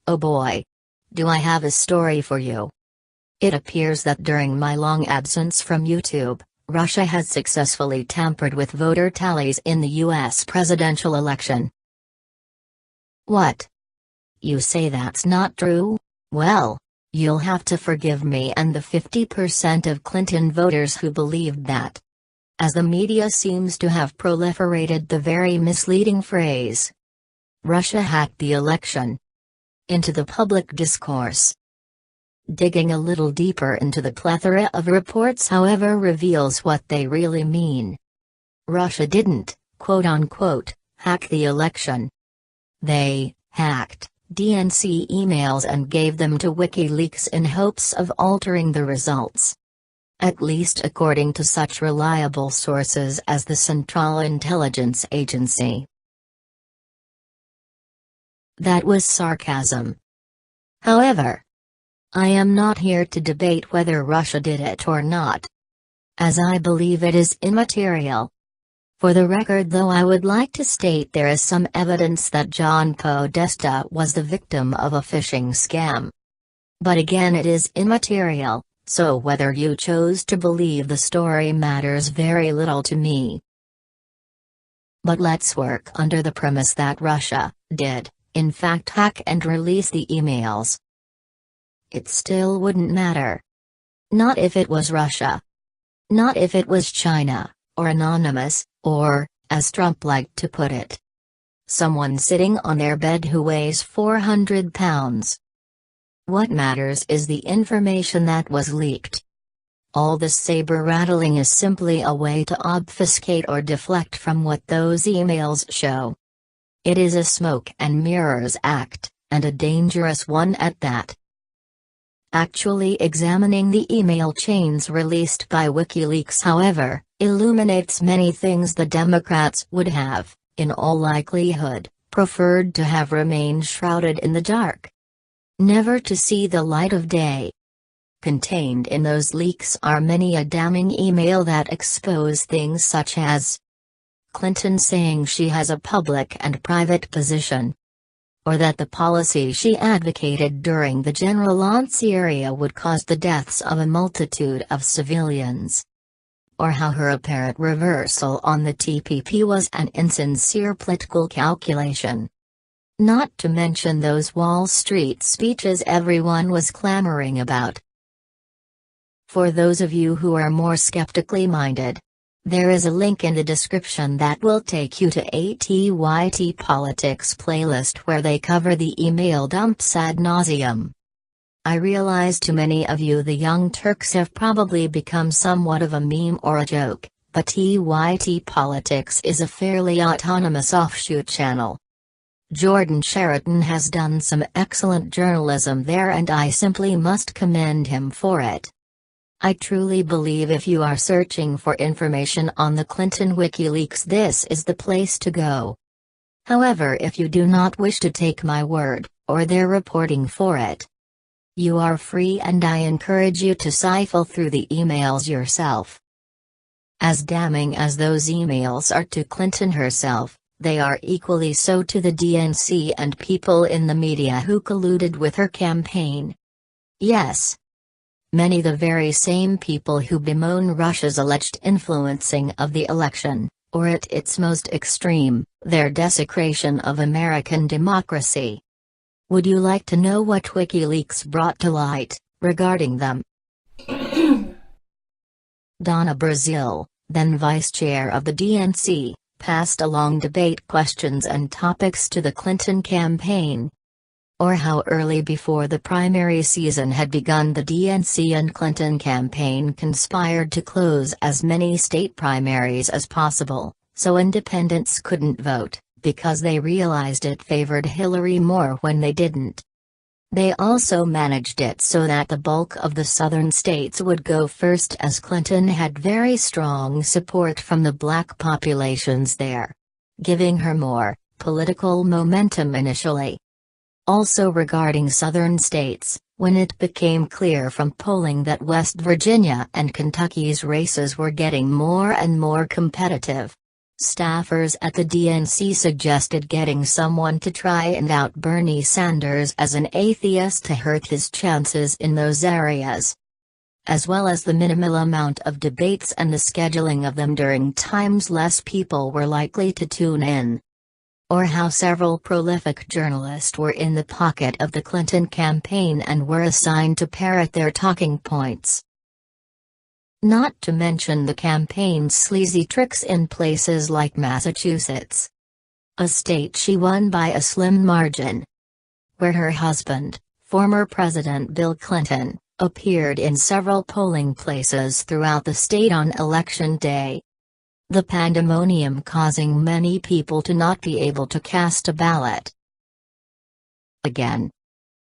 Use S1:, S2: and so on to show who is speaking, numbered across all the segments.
S1: Oh boy. Do I have a story for you. It appears that during my long absence from YouTube, Russia has successfully tampered with voter tallies in the US presidential election. What? You say that's not true? Well, you'll have to forgive me and the 50% of Clinton voters who believed that. As the media seems to have proliferated the very misleading phrase, Russia hacked the election, into the public discourse. Digging a little deeper into the plethora of reports, however, reveals what they really mean. Russia didn't, quote-unquote, hack the election. They hacked DNC emails and gave them to WikiLeaks in hopes of altering the results. At least according to such reliable sources as the Central Intelligence Agency. That was sarcasm. However, I am not here to debate whether Russia did it or not, as I believe it is immaterial. For the record, though, I would like to state there is some evidence that John Podesta was the victim of a phishing scam. But again, it is immaterial, so whether you chose to believe the story matters very little to me. But let's work under the premise that Russia did, in fact, hack and release the emails. It still wouldn't matter. Not if it was Russia. Not if it was China, or anonymous, or, as Trump liked to put it, someone sitting on their bed who weighs 400 pounds. What matters is the information that was leaked. All this saber-rattling is simply a way to obfuscate or deflect from what those emails show. It is a smoke and mirrors act, and a dangerous one at that. Actually examining the email chains released by WikiLeaks, however, illuminates many things the Democrats would have, in all likelihood, preferred to have remained shrouded in the dark, never to see the light of day. Contained in those leaks are many a damning email that expose things such as Clinton saying she has a public and private position, or that the policy she advocated during the general on Syria would cause the deaths of a multitude of civilians, or how her apparent reversal on the TPP was an insincere political calculation. Not to mention those Wall Street speeches everyone was clamoring about. For those of you who are more skeptically minded, there is a link in the description that will take you to ATYT Politics playlist where they cover the email dumps ad nauseum. I realize to many of you the Young Turks have probably become somewhat of a meme or a joke, but TYT Politics is a fairly autonomous offshoot channel. Jordan Sheraton has done some excellent journalism there and I simply must commend him for it. I truly believe if you are searching for information on the Clinton WikiLeaks, this is the place to go. However, if you do not wish to take my word, or their reporting for it, you are free and I encourage you to siphon through the emails yourself. As damning as those emails are to Clinton herself, they are equally so to the DNC and people in the media who colluded with her campaign. Yes. Many the very same people who bemoan Russia's alleged influencing of the election, or at its most extreme, their desecration of American democracy. Would you like to know what WikiLeaks brought to light, regarding them? Donna Brazile, then vice chair of the DNC, passed along debate questions and topics to the Clinton campaign. Or how early before the primary season had begun the DNC and Clinton campaign conspired to close as many state primaries as possible, so independents couldn't vote, because they realized it favored Hillary more when they didn't. They also managed it so that the bulk of the southern states would go first, as Clinton had very strong support from the black populations there, giving her more political momentum initially. Also regarding southern states, when it became clear from polling that West Virginia and Kentucky's races were getting more and more competitive, Staffers at the DNC suggested getting someone to try and out Bernie Sanders as an atheist to hurt his chances in those areas, as well as the minimal amount of debates and the scheduling of them during times less people were likely to tune in. Or how several prolific journalists were in the pocket of the Clinton campaign and were assigned to parrot their talking points. Not to mention the campaign's sleazy tricks in places like Massachusetts, a state she won by a slim margin, where her husband, former President Bill Clinton, appeared in several polling places throughout the state on Election Day. The pandemonium causing many people to not be able to cast a ballot. Again,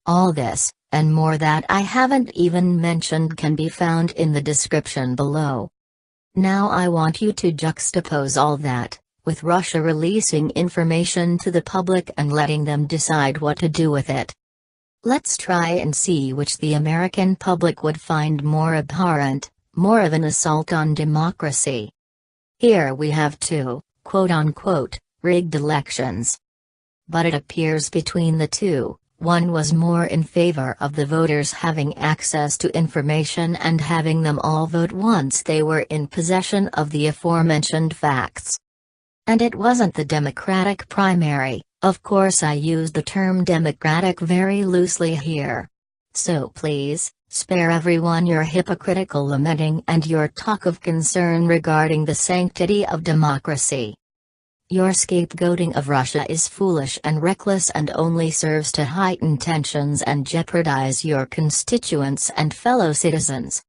S1: all this, and more that I haven't even mentioned, can be found in the description below. Now I want you to juxtapose all that, with Russia releasing information to the public and letting them decide what to do with it. Let's try and see which the American public would find more abhorrent, more of an assault on democracy. Here we have two, quote-unquote, rigged elections. But it appears between the two, one was more in favor of the voters having access to information and having them all vote once they were in possession of the aforementioned facts. And it wasn't the Democratic primary. Of course, I use the term Democratic very loosely here. So please, spare everyone your hypocritical lamenting and your talk of concern regarding the sanctity of democracy. Your scapegoating of Russia is foolish and reckless and only serves to heighten tensions and jeopardize your constituents and fellow citizens.